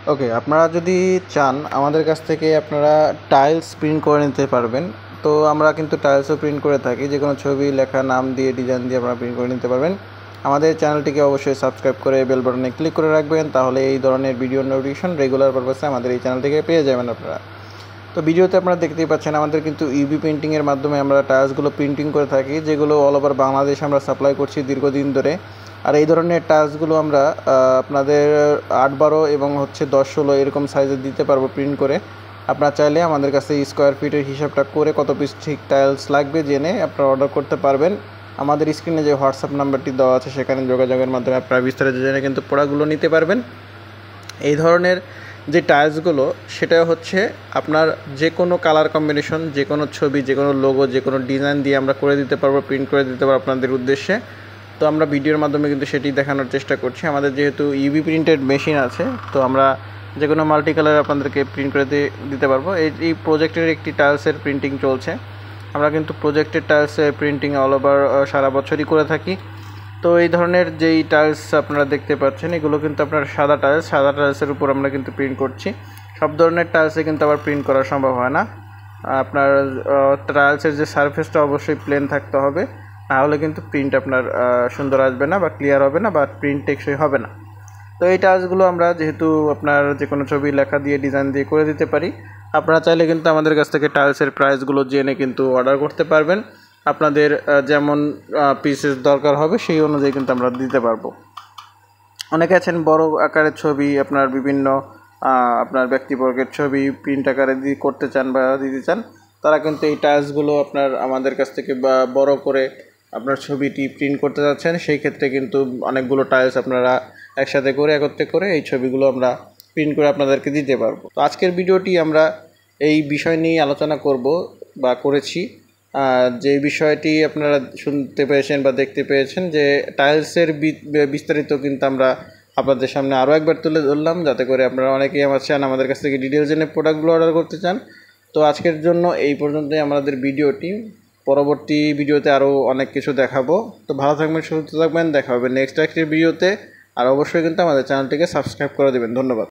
ওকে, আপনারা যদি চান আমাদের কাছ থেকে আপনারা টাইলস প্রিন্ট করে নিতে পারবেন। তো আমরা কিন্তু টাইলসও প্রিন্ট করে থাকি, যে কোনো ছবি, লেখা, নাম দিয়ে, ডিজাইন দিয়ে আপনারা প্রিন্ট করে নিতে পারবেন। আমাদের চ্যানেলটিকে অবশ্যই সাবস্ক্রাইব করে বেল বাটনে ক্লিক করে রাখবেন, তাহলে এই ধরনের ভিডিও নোটিফিকেশন রেগুলার পারপাসে আমাদের এই চ্যানেল থেকে পেয়ে যাবেন আপনারা। তো ভিডিওতে আপনারা দেখতেই পাচ্ছেন আমাদের কিন্তু ইউভি প্রিন্টিংয়ের মাধ্যমে আমরা টাইলসগুলো প্রিন্টিং করে থাকি, যেগুলো অল ওভার বাংলাদেশ আমরা সাপ্লাই করছি দীর্ঘদিন ধরে। আর এই ধরনের টাইলসগুলো আমরা আপনাদের 8-12 এবং 10-16 এরকম সাইজে দিতে পারবো প্রিন্ট করে। আপনারা চাইলে আমাদের কাছে স্কোয়ার ফিটের হিসাবটা করে কত পিস ঠিক টাইলস লাগবে জেনে আপনারা অর্ডার করতে পারবেন। আমাদের স্ক্রিনে যে হোয়াটসঅ্যাপ নাম্বারটি দেওয়া আছে সেখানে যোগাযোগের মাধ্যমে আপনারা বিস্তারিত জেনে কিন্তু প্রোডাক্টগুলো নিতে পারবেন। এই ধরনের যে টাইলসগুলো সেটা হচ্ছে আপনার যে কোনো কালার কম্বিনেশন, যে কোনো ছবি, যে কোনো লোগো, যে কোনো ডিজাইন দিয়ে আমরা করে দিতে পারবো, প্রিন্ট করে দিতে পারবো আপনাদের উদ্দেশ্যে। তো আমরা ভিডিওর মাধ্যমে কিন্তু সেটি দেখানোর চেষ্টা করছি। আমাদের যেহেতু ইউভি প্রিন্টেড মেশিন আছে, তো আমরা যে কোনো মাল্টি কালার আপনাদেরকে প্রিন্ট করে দিতে পারবো। এই প্রজেক্টের একটি টাইলসের প্রিন্টিং চলছে। আমরা কিন্তু প্রজেক্টের টাইলসের প্রিন্টিং অল ওভার সারা বছরই করে থাকি। তো এই ধরনের যেই টাইলস আপনারা দেখতে পাচ্ছেন এগুলো কিন্তু আপনার সাদা টাইলসের উপর আমরা কিন্তু প্রিন্ট করছি। সব ধরনের টাইলসে কিন্তু আবার প্রিন্ট করা সম্ভব হয় না। আপনার টাইলসের যে সারফেসটা অবশ্যই প্লেন থাকতে হবে, নাহলে কিন্তু প্রিন্ট আপনার সুন্দর আসবে না বা ক্লিয়ার হবে না বা প্রিন্ট টেকসই হবে না। তো এই টাইলসগুলো আমরা যেহেতু আপনার যে কোনো ছবি, লেখা দিয়ে, ডিজাইন দিয়ে করে দিতে পারি। আপনারা চাইলে কিন্তু আমাদের কাছ থেকে টাইলসের প্রাইসগুলো জেনে কিন্তু অর্ডার করতে পারবেন। আপনাদের যেমন পিসেস দরকার হবে সেই অনুযায়ী কিন্তু আমরা দিতে পারবো। অনেকে আছেন বড় আকারের ছবি, আপনার বিভিন্ন আপনার ব্যক্তিবর্গের ছবি প্রিন্ট আকারে করতে চান বা দিতে চান, তারা কিন্তু এই টাইলসগুলো আপনার আমাদের কাছ থেকে বা বড় করে আপনার ছবিটি প্রিন্ট করতে যাচ্ছেন, সেই ক্ষেত্রে কিন্তু অনেকগুলো টাইলস আপনারা একসাথে করে একত্রে করে এই ছবিগুলো আমরা প্রিন্ট করে আপনাদেরকে দিতে পারবো। তো আজকের ভিডিওটি আমরা এই বিষয় নিয়ে আলোচনা করব বা করেছি। যে বিষয়টি আপনারা শুনতে পেয়েছেন বা দেখতে পেয়েছেন, যে টাইলসের বিস্তারিত কিন্তু আমরা আপনাদের সামনে আরও একবার তুলে ধরলাম, যাতে করে আপনারা অনেকেই আমাদের কাছ থেকে ডিটেলস জেনে প্রোডাক্টগুলো অর্ডার করতে চান। তো আজকের জন্য এই পর্যন্তই আমাদের ভিডিওটি। পরবর্তী ভিডিওতে আরও অনেক কিছু দেখাবো। তো ভালো থাকবেন, সুস্থ থাকবেন, দেখা হবে নেক্সট একটি ভিডিওতে। আর অবশ্যই কিন্তু আমাদের চ্যানেলটিকে সাবস্ক্রাইব করে দেবেন। ধন্যবাদ।